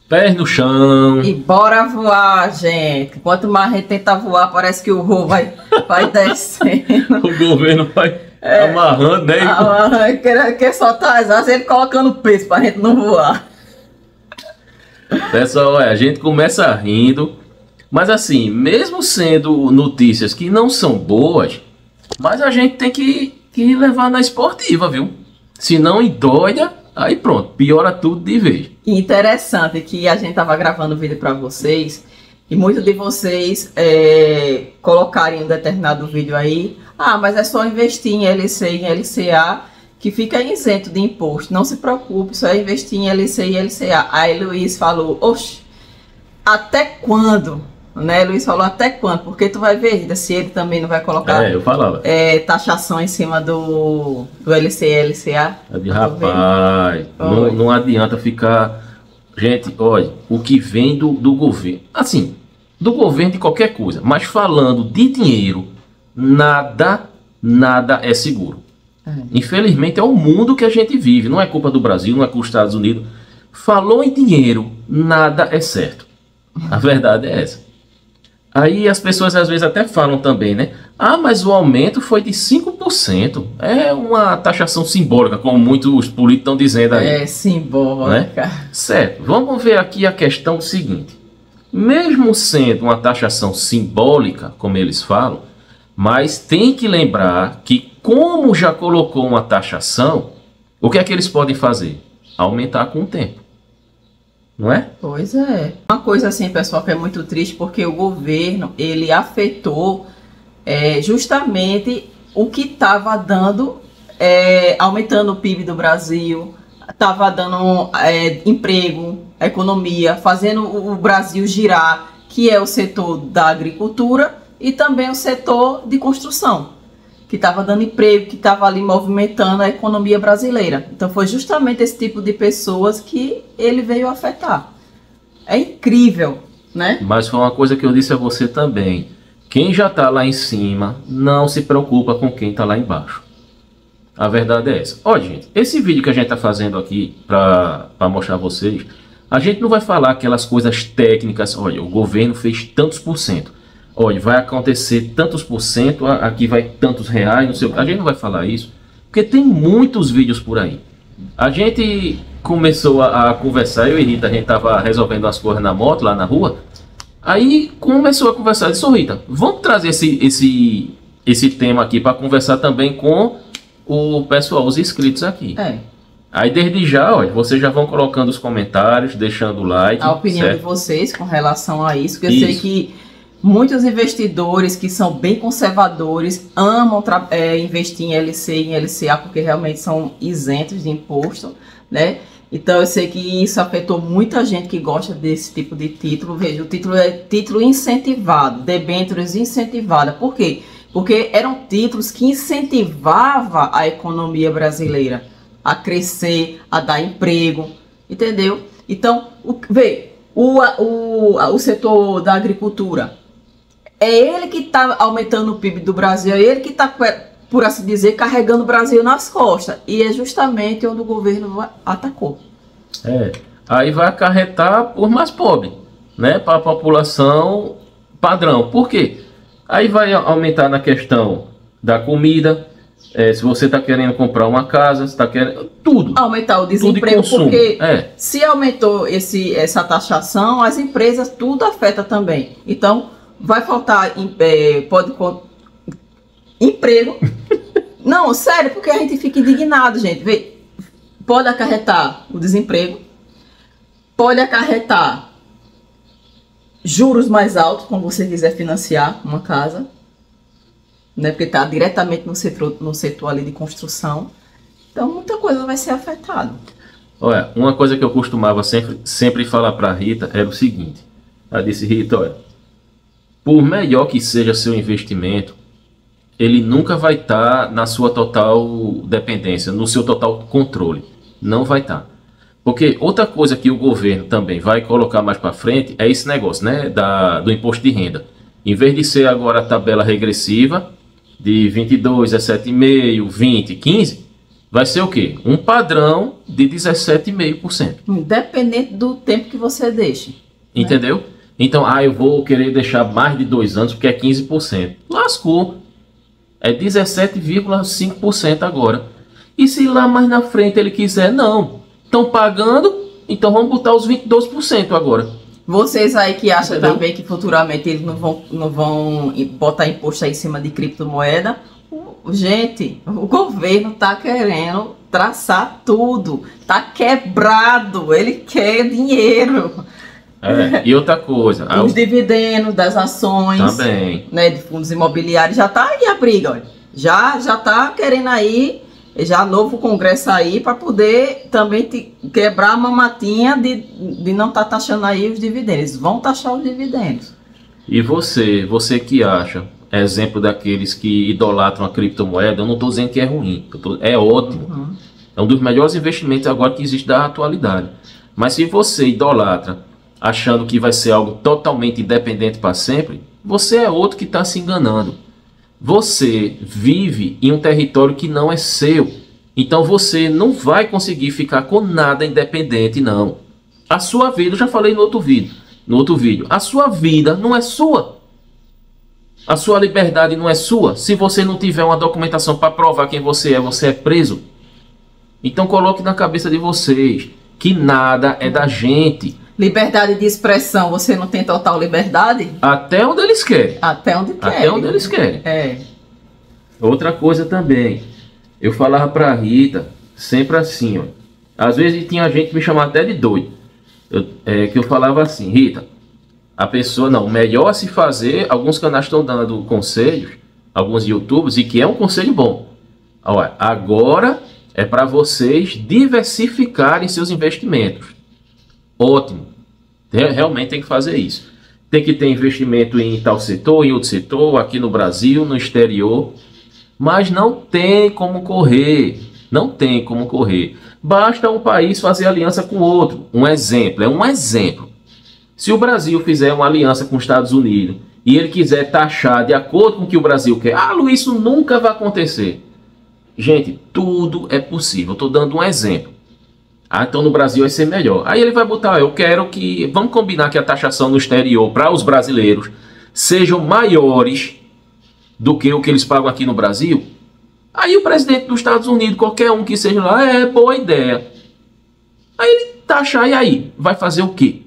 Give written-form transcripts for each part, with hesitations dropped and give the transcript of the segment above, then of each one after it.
Pés no chão. E bora voar, gente. Quanto mais a gente tenta voar, parece que o voo vai descendo. O governo vai amarrando, né? Quer soltar as asas, ele colocando peso pra gente não voar. Pessoal, a gente começa rindo, mas assim, mesmo sendo notícias que não são boas, mas a gente tem que levar na esportiva, viu? Se não endoida, aí pronto, piora tudo de vez. Interessante que a gente tava gravando o vídeo para vocês e muitos de vocês colocarem um determinado vídeo aí, mas é só investir em LC e em LCA que fica isento de imposto. Não se preocupe, só é investir em LC e LCA. Aí Luiz falou, oxe, até quando? Né, Luiz falou até quando? Porque tu vai ver se ele também não vai colocar eu falava. Taxação em cima do LC e LCA. Rapaz, não adianta ficar... Gente, olha, o que vem do governo, assim, do governo de qualquer coisa, mas falando de dinheiro, nada é seguro. Infelizmente é o mundo que a gente vive, não é culpa do Brasil, não é culpa dos Estados Unidos. Falou em dinheiro, nada é certo. A verdade é essa. Aí as pessoas às vezes até falam também, né? Mas o aumento foi de 5%. É uma taxação simbólica, como muitos políticos estão dizendo aí. É simbólica. Né? Certo. Vamos ver aqui a questão seguinte. Mesmo sendo uma taxação simbólica, como eles falam, mas tem que lembrar que como já colocou uma taxação, o que é que eles podem fazer? Aumentar com o tempo. Não é? Pois é. Uma coisa assim, pessoal, que é muito triste, porque o governo, ele afetou justamente o que estava dando, aumentando o PIB do Brasil, estava dando emprego, economia, fazendo o Brasil girar, que é o setor da agricultura e também o setor de construção, que estava dando emprego, que estava ali movimentando a economia brasileira. Então foi justamente esse tipo de pessoas que ele veio afetar. É incrível, né? Mas foi uma coisa que eu disse a você também. Quem já está lá em cima não se preocupa com quem está lá embaixo. A verdade é essa. Olha, gente, esse vídeo que a gente está fazendo aqui para mostrar a vocês, a gente não vai falar aquelas coisas técnicas. Olha, o governo fez tantos por cento. Olha, vai acontecer tantos por cento, aqui vai tantos reais, não sei o que. A gente não vai falar isso, porque tem muitos vídeos por aí. A gente começou a conversar, eu e Rita, a gente tava resolvendo as coisas na moto, lá na rua. Aí começou a conversar, eu disse, Rita, vamos trazer esse tema aqui para conversar também com o pessoal, os inscritos aqui. Aí desde já, olha, vocês já vão colocando os comentários, deixando o like. A opinião de vocês com relação a isso, porque eu sei que muitos investidores que são bem conservadores amam investir em LC e em LCA porque realmente são isentos de imposto, né? Então eu sei que isso afetou muita gente que gosta desse tipo de título. Veja, o título é título incentivado, debêntures incentivada. Por quê? Porque eram títulos que incentivavam a economia brasileira a crescer, a dar emprego, entendeu? Então, o setor da agricultura, é ele que está aumentando o PIB do Brasil, é ele que está, por assim dizer, carregando o Brasil nas costas. E é justamente onde o governo atacou. Aí vai acarretar por mais pobre, né? Para a população padrão. Por quê? Aí vai aumentar na questão da comida. Se você está querendo comprar uma casa, está querendo tudo. Aumentar o desemprego, porque se aumentou essa taxação, as empresas, tudo afeta também. Então, vai faltar emprego. Não, sério, porque a gente fica indignado, gente. Vê, pode acarretar o desemprego, pode acarretar juros mais altos, quando você quiser financiar uma casa, né? Porque está diretamente no setor ali de construção. Então, muita coisa vai ser afetada. Olha, uma coisa que eu costumava sempre falar para a Rita era o seguinte. Ela disse, Rita, olha, por melhor que seja seu investimento, ele nunca vai estar na sua total dependência, no seu total controle. Não vai estar. Porque outra coisa que o governo também vai colocar mais para frente é esse negócio, né, do imposto de renda. Em vez de ser agora a tabela regressiva, de 22 a 7,5, 20, 15, vai ser o quê? Um padrão de 17,5%. Independente do tempo que você deixe. Entendeu? Então, eu vou querer deixar mais de 2 anos porque é 15%. Lascou. É 17,5% agora. E se lá mais na frente ele quiser, não. Estão pagando, então vamos botar os 22% agora. Vocês aí que acham Entendeu? também que futuramente eles não vão botar imposto aí em cima de criptomoeda, gente, o governo está querendo traçar tudo. Está quebrado, ele quer dinheiro. E outra coisa. Os dividendos das ações, também. né, de fundos imobiliários, já está aí a briga, olha. Já está querendo aí, já novo Congresso aí, para poder também quebrar a mamatinha de não estar taxando aí os dividendos. Vão taxar os dividendos. E você que acha, exemplo daqueles que idolatram a criptomoeda, eu não estou dizendo que é ruim, é ótimo. É um dos melhores investimentos agora que existe da atualidade. Mas se você idolatra achando que vai ser algo totalmente independente para sempre, você é outro que está se enganando. Você vive em um território que não é seu. Então você não vai conseguir ficar com nada independente, não. A sua vida, eu já falei no outro vídeo, a sua vida não é sua. A sua liberdade não é sua. Se você não tiver uma documentação para provar quem você é preso. Então coloque na cabeça de vocês que nada é da gente. Liberdade de expressão, você não tem total liberdade? Até onde eles querem. Até onde querem. Até onde eles querem. É. Outra coisa também. Eu falava pra Rita, sempre assim, ó. Às vezes tinha gente que me chamava até de doido. Que eu falava assim, Rita, a pessoa não, melhor se fazer, alguns canais estão dando conselhos, alguns YouTubers, e que é um conselho bom. Olha, agora é para vocês diversificarem seus investimentos. Ótimo. Realmente tem que fazer isso. Tem que ter investimento em tal setor, em outro setor, aqui no Brasil, no exterior. Mas não tem como correr. Não tem como correr. Basta um país fazer aliança com outro. Um exemplo, é um exemplo. Se o Brasil fizer uma aliança com os Estados Unidos e ele quiser taxar de acordo com o que o Brasil quer, Luiz, isso nunca vai acontecer. Gente, tudo é possível. Estou dando um exemplo. Então no Brasil vai ser melhor. Aí ele vai botar, eu quero que... Vamos combinar que a taxação no exterior para os brasileiros sejam maiores do que o que eles pagam aqui no Brasil. Aí o presidente dos Estados Unidos, qualquer um que seja lá, boa ideia. Aí ele taxar, e aí? Vai fazer o quê?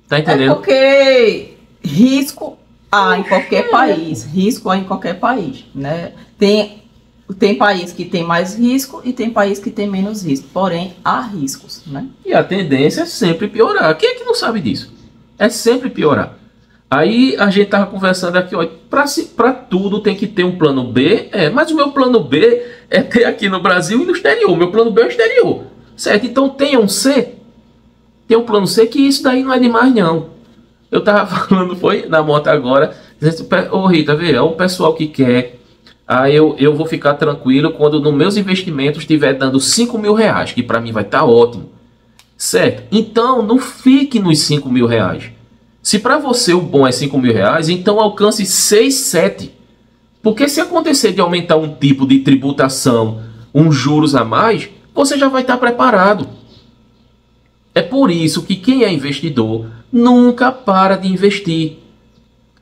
Tá entendendo? É porque risco há em qualquer país. Risco há em qualquer país, né? Tem país que tem mais risco e tem país que tem menos risco. Porém, há riscos, né? E a tendência é sempre piorar. Quem é que não sabe disso? É sempre piorar. Aí a gente tava conversando aqui, ó, para tudo tem que ter um plano B. Mas o meu plano B é ter aqui no Brasil e no exterior. O meu plano B é o exterior. Certo? Então tem um C. Tem um plano C que isso daí não é demais, não. Eu tava falando, foi na moto agora. Ô Rita, vê, é um pessoal que quer... eu vou ficar tranquilo quando nos meus investimentos estiver dando 5 mil reais, que para mim vai estar ótimo. Certo? Então não fique nos 5 mil reais. Se para você o bom é 5 mil reais, então alcance 6, 7. Porque se acontecer de aumentar um tipo de tributação, uns juros a mais, você já vai estar preparado. É por isso que quem é investidor nunca para de investir.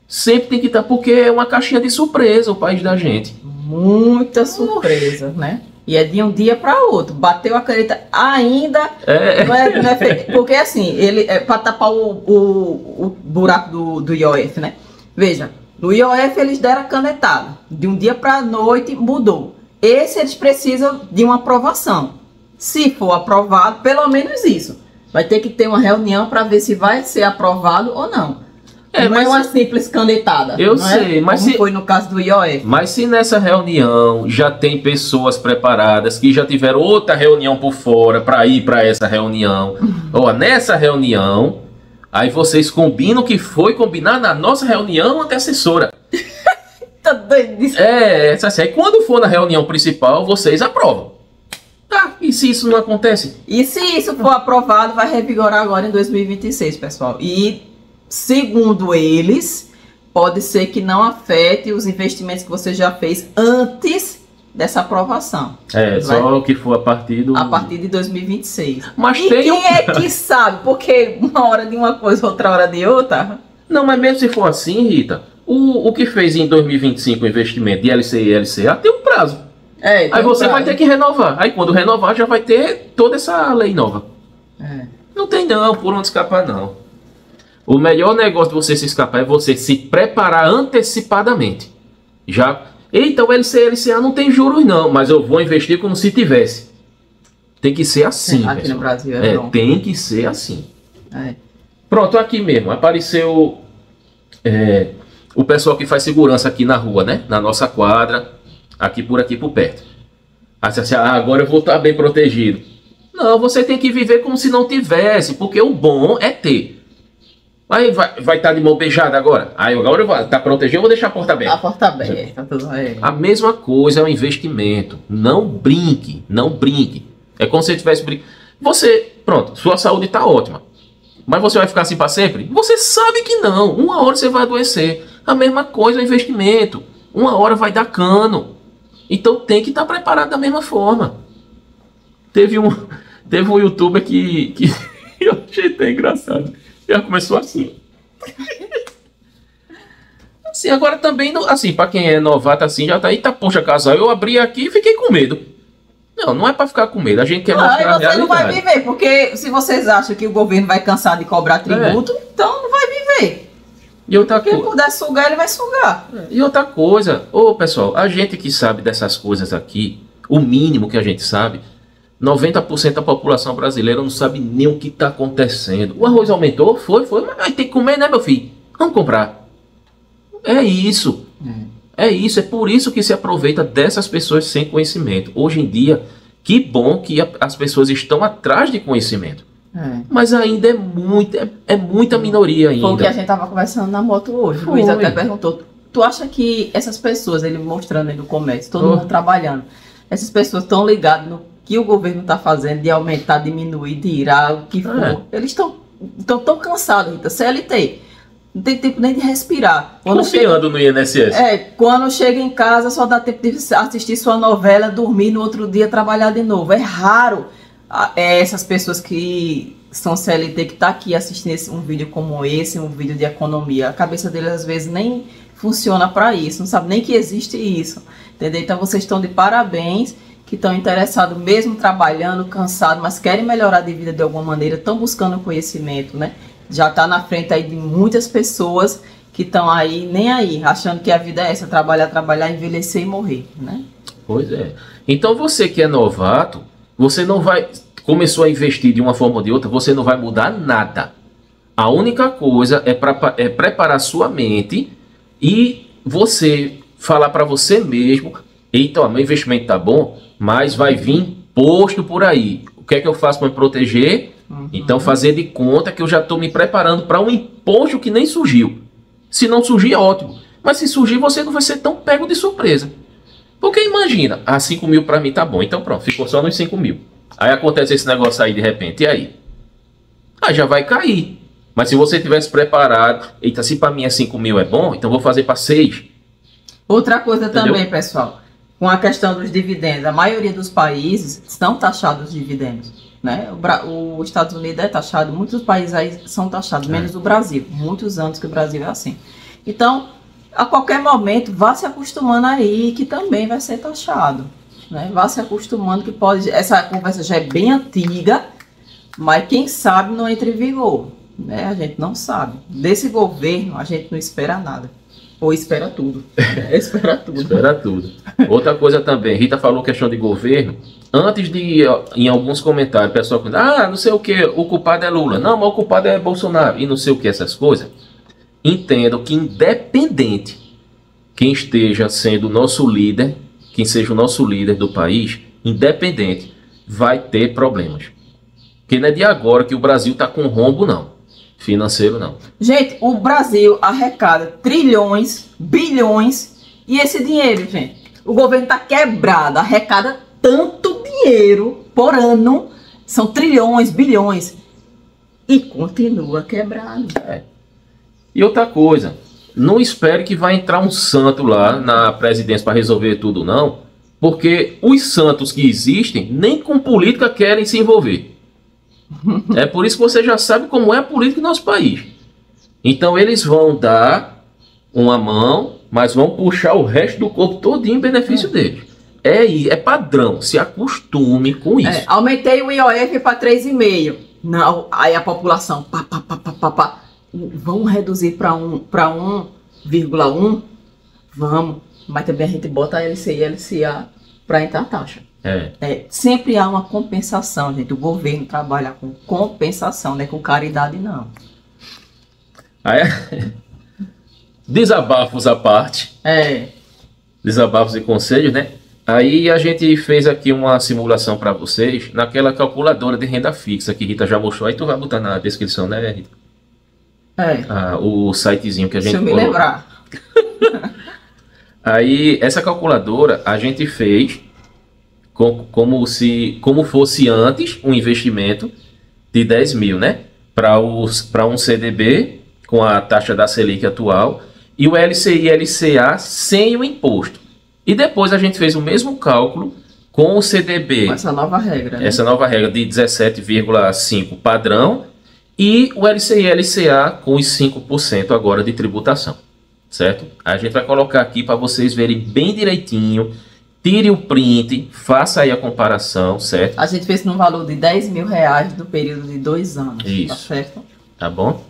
Sempre tem que estar, porque é uma caixinha de surpresa o país da gente. Muita surpresa, né? E é de um dia para outro. Bateu a caneta ainda. Não é porque assim, ele é para tapar o buraco do IOF, né? Veja, no IOF eles deram a canetada. De um dia para a noite mudou. Esse eles precisam de uma aprovação. Se for aprovado, pelo menos isso. Vai ter que ter uma reunião para ver se vai ser aprovado ou não. Não é uma simples canetada. Eu sei, mas como foi no caso do IOF. Mas se nessa reunião já tem pessoas preparadas que já tiveram outra reunião por fora para ir para essa reunião, nessa reunião, aí vocês combinam o que foi combinar na nossa reunião antecessora. Tá doido isso. Aí quando for na reunião principal, vocês aprovam. E se isso não acontece? E se isso for aprovado, vai revigorar agora em 2026, pessoal. E segundo eles, pode ser que não afete os investimentos que você já fez antes dessa aprovação. Só que for a partir de 2026. Mas e quem é que sabe? Porque uma hora de uma coisa, outra hora de outra. Não, mas mesmo se for assim, Rita, o que fez em 2025 o investimento de LCI e LCA tem um prazo. Aí você vai ter que renovar. Aí quando renovar já vai ter toda essa lei nova. Não tem não, por onde escapar não. O melhor negócio de você se escapar é você se preparar antecipadamente. Eita, o LCI e LCA não tem juros não, mas eu vou investir como se tivesse. Tem que ser assim, aqui pessoal. No Brasil tem que ser assim. Pronto, aqui mesmo, apareceu o pessoal que faz segurança aqui na rua, né? Na nossa quadra, aqui por perto. Assim, agora eu vou estar bem protegido. Não, você tem que viver como se não tivesse, porque o bom é ter. Aí vai estar de mão beijada agora. Aí agora eu vou estar protegido, eu vou deixar a porta aberta. A porta aberta, tudo bem. A mesma coisa é o investimento. Não brinque, não brinque. É como se você tivesse brincando. Pronto, sua saúde está ótima. Mas você vai ficar assim para sempre? Você sabe que não. Uma hora você vai adoecer. A mesma coisa é o investimento. Uma hora vai dar cano. Então tem que estar preparado da mesma forma. Teve um youtuber que eu achei até engraçado. Já começou assim. Assim, agora também, assim, para quem é novato assim, já tá aí, poxa, casal, eu abri aqui e fiquei com medo. Não é para ficar com medo, a gente quer mostrar a realidade. Você não vai viver, porque se vocês acham que o governo vai cansar de cobrar tributo, então não vai viver. E outra coisa, quem puder sugar, ele vai sugar. E outra coisa, pessoal, a gente que sabe dessas coisas aqui, o mínimo que a gente sabe, 90% da população brasileira não sabe nem o que está acontecendo. O arroz aumentou? Foi, mas tem que comer, né, meu filho? Vamos comprar. É isso. É isso, é por isso que se aproveita dessas pessoas sem conhecimento. Hoje em dia, que bom que as pessoas estão atrás de conhecimento. Mas ainda é muita minoria ainda. Foi o que a gente estava conversando na moto hoje. O Luiz até perguntou, tu acha que essas pessoas, ele mostrando aí no comércio, todo mundo trabalhando, essas pessoas estão ligadas no que o governo está fazendo de aumentar, diminuir, tirar, o que for. Eles estão tão cansados, Rita. CLT. Não tem tempo nem de respirar. Confiando no INSS. Quando chega em casa só dá tempo de assistir sua novela, dormir, no outro dia trabalhar de novo. É raro essas pessoas que são CLT, que tá aqui assistindo um vídeo como esse, um vídeo de economia. A cabeça deles às vezes nem funciona para isso, não sabe nem que existe isso. Entendeu? Então vocês estão de parabéns, que estão interessados mesmo trabalhando, cansados, mas querem melhorar de vida de alguma maneira, estão buscando conhecimento, né? Já está na frente aí de muitas pessoas que estão aí, nem aí, achando que a vida é essa, trabalhar, envelhecer e morrer, né? Pois é. Então você que é novato, você não vai, começou a investir de uma forma ou de outra, você não vai mudar nada. A única coisa é preparar sua mente e você falar para você mesmo, eita, meu investimento tá bom, mas vai vir imposto por aí. O que é que eu faço para me proteger? Então fazer de conta que eu já estou me preparando para um imposto que nem surgiu. Se não surgir, é ótimo. Mas se surgir, você não vai ser tão pego de surpresa. Porque imagina, 5 mil para mim tá bom. Então pronto, ficou só nos 5 mil. Aí acontece esse negócio aí de repente, e aí? Aí já vai cair. Mas se você tivesse preparado, eita, se para mim é 5 mil é bom, então vou fazer para 6. Outra coisa também, pessoal, com a questão dos dividendos, a maioria dos países estão taxados os dividendos. Né? Os Estados Unidos é taxado, muitos países aí são taxados, menos o Brasil. Muitos anos que o Brasil é assim. Então, a qualquer momento, vá se acostumando aí que também vai ser taxado. Né? Vá se acostumando que pode... Essa conversa já é bem antiga, mas quem sabe não entra em vigor. Né? A gente não sabe. Desse governo, a gente não espera nada. Ou espera tudo. Espera tudo. Espera tudo. Outra coisa também, Rita falou questão de governo. Antes de, em alguns comentários, o pessoal fala, não sei o que, o culpado é Lula. Não, mas o culpado é Bolsonaro. E não sei o que, essas coisas. Entendam que independente quem esteja sendo o nosso líder, quem seja o nosso líder do país, independente, vai ter problemas. Porque não é de agora que o Brasil está com rombo, não. Financeiro, não. Gente, o Brasil arrecada trilhões, bilhões, e esse dinheiro, gente, o governo está quebrado, arrecada tanto dinheiro por ano, são trilhões, bilhões, e continua quebrado. E outra coisa, não espere que vai entrar um santo lá na presidência para resolver tudo, não, Porque os santos que existem nem com política querem se envolver. É por isso que você já sabe como é a política do nosso país. Então eles vão dar uma mão, mas vão puxar o resto do corpo todinho em benefício deles. É padrão, se acostume com isso. Aumentei o IOF para 3,5. Não, aí a população, pá. Vamos reduzir para 1,1? Vamos. Mas também a gente bota a LCI e a LCA para entrar a taxa. Sempre há uma compensação, gente. O governo trabalha com compensação, não é com caridade, não. Desabafos à parte. Desabafos e conselhos, né? Aí a gente fez aqui uma simulação para vocês naquela calculadora de renda fixa que Rita já mostrou. Aí tu vai botar na descrição, né, Rita? O sitezinho que a gente colocou. Deixa eu me lembrar. Aí essa calculadora a gente fez como fosse antes um investimento de 10 mil, né? Para um CDB com a taxa da Selic atual e o LCI e LCA sem o imposto. E depois a gente fez o mesmo cálculo com o CDB. Com essa nova regra. Né? Essa nova regra de 17,5 padrão e o LCI e LCA com os 5% agora de tributação. Certo? A gente vai colocar aqui para vocês verem bem direitinho. Tire o print, faça aí a comparação, certo? A gente fez no valor de 10 mil reais do período de 2 anos. Isso. Tá certo? Tá bom?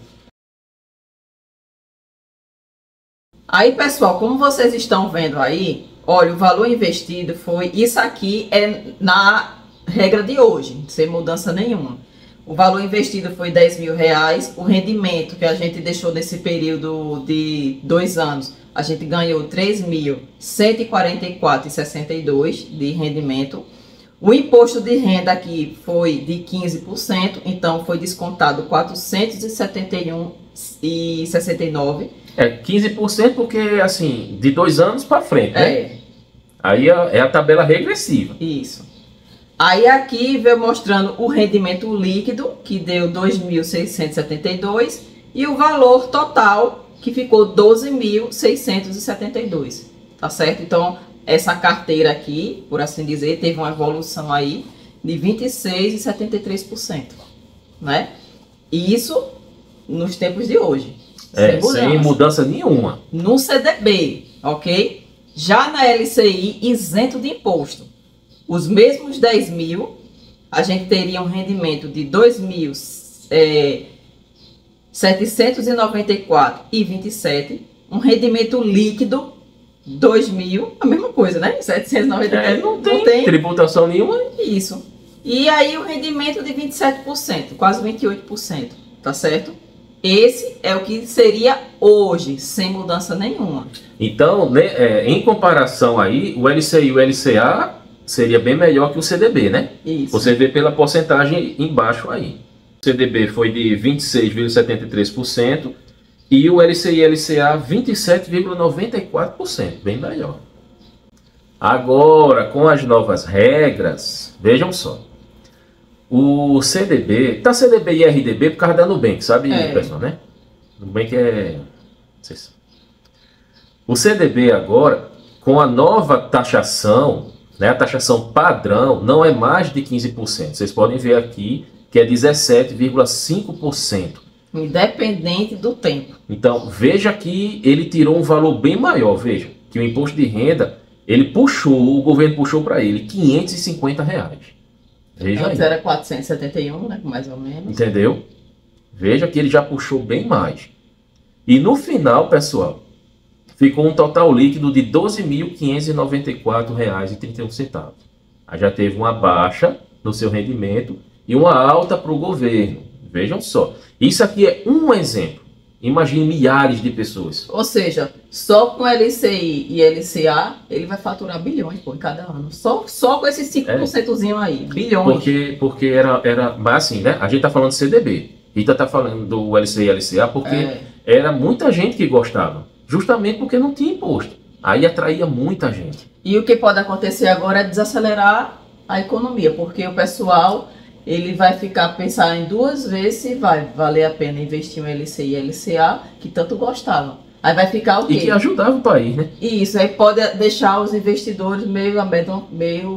Aí, pessoal, como vocês estão vendo aí, olha, o valor investido foi... Isso aqui é na regra de hoje, sem mudança nenhuma. O valor investido foi 10 mil reais. O rendimento que a gente deixou nesse período de 2 anos, a gente ganhou 3.144,62 de rendimento. O imposto de renda aqui foi de 15%, então foi descontado 471,69. 15% porque, assim, de 2 anos para frente, né? Aí é a tabela regressiva. Isso. Aí aqui veio mostrando o rendimento líquido, que deu 2.672, e o valor total, que ficou 12.672, tá certo? Então, essa carteira aqui, por assim dizer, teve uma evolução aí de 26,73%, né? E isso nos tempos de hoje. Sem mudança nenhuma. No CDB, ok? Já na LCI, isento de imposto. Os mesmos 10 mil, a gente teria um rendimento de 2.794,27, um rendimento líquido 2.000, a mesma coisa, né? 794. Não tem tributação nenhuma. Isso. E aí o rendimento de 27%, quase 28%, tá certo? Esse é o que seria hoje, sem mudança nenhuma. Então, né, em comparação aí, o LCI e o LCA seria bem melhor que o CDB, né? Isso. Você vê pela porcentagem embaixo aí. O CDB foi de 26,73% e o LCI e LCA 27,94%, bem melhor. Agora, com as novas regras, vejam só. O CDB, tá CDB e RDB por causa da Nubank, sabe, pessoal, né? Nubank é... O CDB agora, com a nova taxação, né, a taxação padrão, não é mais de 15%. Vocês podem ver aqui que é 17,5%. Independente do tempo. Então, veja que ele tirou um valor bem maior, veja, que o imposto de renda, o governo puxou para ele R$550. Veja antes aí. Era 471, né, mais ou menos. Entendeu? Veja que ele já puxou bem mais. E no final, pessoal, ficou um total líquido de R$ 12.594,31. Aí já teve uma baixa no seu rendimento e uma alta para o governo. Vejam só. Isso aqui é um exemplo. Imagine milhares de pessoas. Ou seja, só com LCI e LCA, ele vai faturar bilhões em cada ano. Só com esses 5%zinho aí, bilhões. Porque era... Mas assim, né? A gente tá falando de CDB. Rita tá falando do LCI e LCA porque era muita gente que gostava. Justamente porque não tinha imposto. Aí atraía muita gente. E o que pode acontecer agora é desacelerar a economia. Porque o pessoal... ele vai pensar em 2 vezes se vai valer a pena investir em LCI e LCA, que tanto gostava. Aí vai ficar o quê? E que ajudava o país, né? Isso, aí pode deixar os investidores meio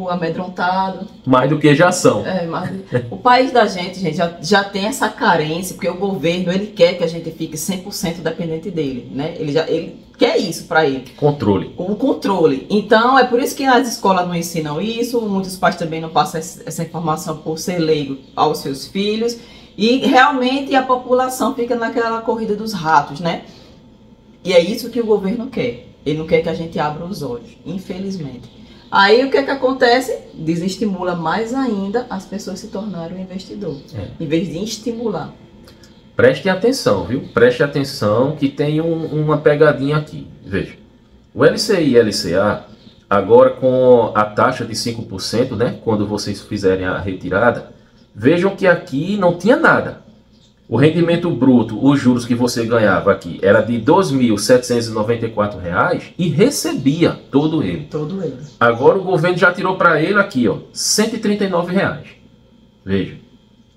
amedrontados. Mais do que já são. Mas o país da gente, já tem essa carência, porque o governo, ele quer que a gente fique 100% dependente dele, né? Ele quer isso para ele. Controle. O controle. Então, é por isso que as escolas não ensinam isso, muitos pais também não passam essa informação por ser leigo aos seus filhos, e realmente a população fica naquela corrida dos ratos, né? E é isso que o governo quer. Ele não quer que a gente abra os olhos, infelizmente. Aí o que é que acontece? Desestimula mais ainda as pessoas se tornarem um investidor, em vez de estimular. Preste atenção, viu? Preste atenção que tem uma pegadinha aqui. Veja, o LCI e LCA, agora com a taxa de 5%, né? Quando vocês fizerem a retirada, vejam que aqui não tinha nada. O rendimento bruto, os juros que você ganhava aqui, era de R$ 2.794 e recebia todo ele. Todo ele. Agora o governo já tirou para ele aqui, ó, R$ 139. Veja,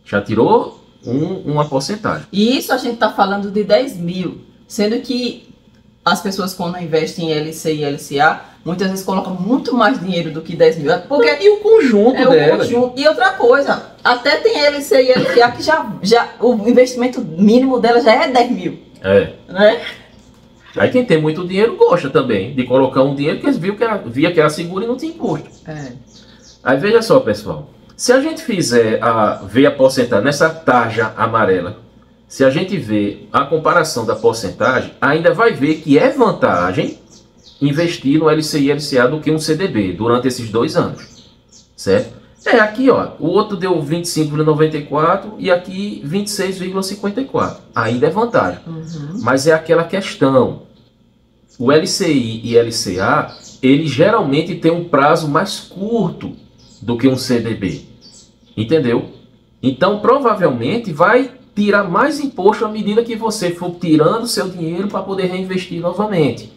já tirou uma porcentagem. E isso a gente está falando de 10 mil, sendo que as pessoas quando investem em LC e LCA, muitas vezes colocam muito mais dinheiro do que 10 mil. Porque e o conjunto dela. E outra coisa, até tem LC e LCA que o investimento mínimo dela já é 10 mil. Né? Aí quem tem muito dinheiro gosta também de colocar um dinheiro que via que era seguro e não tinha imposto. Aí veja só, pessoal. Se a gente ver a porcentagem nessa tarja amarela, se a gente ver a comparação da porcentagem, ainda vai ver que é vantagem investir no LCI e LCA do que um CDB durante esses 2 anos, certo? Aqui, ó, o outro deu 25,94 e aqui 26,54. Ainda é vantagem. Mas é aquela questão. O LCI e LCA, ele geralmente tem um prazo mais curto do que um CDB. Entendeu? Então, provavelmente, vai tirar mais imposto à medida que você for tirando seu dinheiro para poder reinvestir novamente.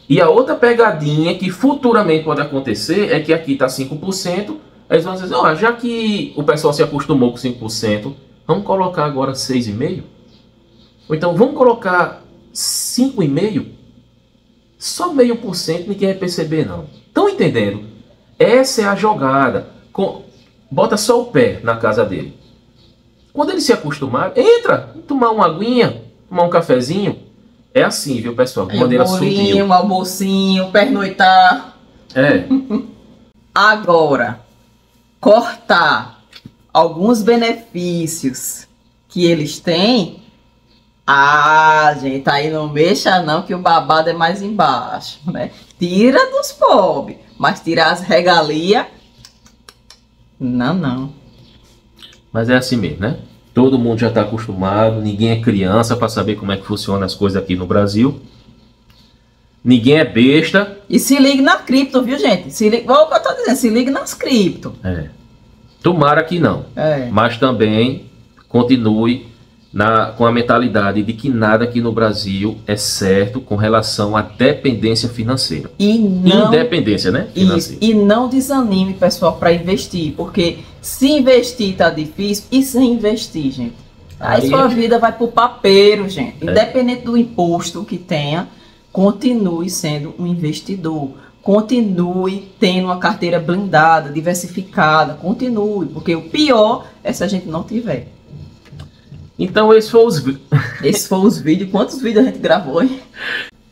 E a outra pegadinha que futuramente pode acontecer é que aqui está 5%, eles vão dizer, já que o pessoal se acostumou com 5%, vamos colocar agora 6,5%? Ou então vamos colocar 5,5%? Só 0,5% ninguém vai perceber não. Estão entendendo? Essa é a jogada. Bota só o pé na casa dele. Quando ele se acostumar, entra, tomar uma aguinha, tomar um cafezinho. É assim, viu, pessoal? De maneira sutil. Um almocinho, pernoitar. Agora, cortar alguns benefícios que eles têm. Gente, aí não mexa não, que o babado é mais embaixo, né? Tira dos pobres, mas tirar as regalias, não. Mas é assim mesmo, né? Todo mundo já está acostumado, ninguém é criança para saber como é que funcionam as coisas aqui no Brasil. Ninguém é besta. E se ligue na cripto, viu, gente? Igual o que eu estou dizendo, se ligue nas cripto. Tomara que não. Mas também continue com a mentalidade de que nada aqui no Brasil é certo com relação à dependência financeira. Independência, né? Financeira. E não desanime, pessoal, para investir, porque se investir tá difícil, e sem investir, gente? Aí sua vida vai pro papeiro, gente. Independente do imposto que tenha, continue sendo um investidor. Continue tendo uma carteira blindada, diversificada. Continue, porque o pior é se a gente não tiver. Então esse foi os vídeos. Quantos vídeos a gente gravou, hein?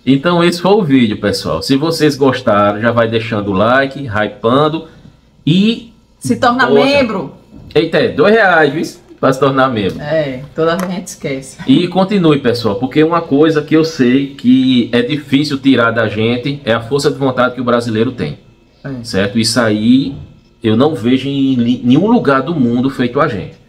Então esse foi o vídeo, pessoal. Se vocês gostaram, já vai deixando o like, hypando e... se torna membro. Eita, R$2, viu? Para se tornar membro. Toda vez a gente esquece. E continue, pessoal, porque uma coisa que eu sei que é difícil tirar da gente é a força de vontade que o brasileiro tem. Certo? Isso aí eu não vejo em nenhum lugar do mundo feito a gente.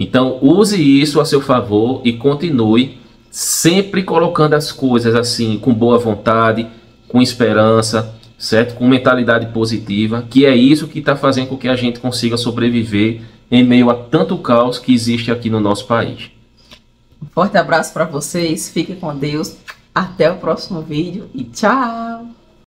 Então use isso a seu favor e continue sempre colocando as coisas assim com boa vontade, com esperança, certo? Com mentalidade positiva, que é isso que está fazendo com que a gente consiga sobreviver em meio a tanto caos que existe aqui no nosso país. Um forte abraço para vocês, fiquem com Deus, até o próximo vídeo e tchau!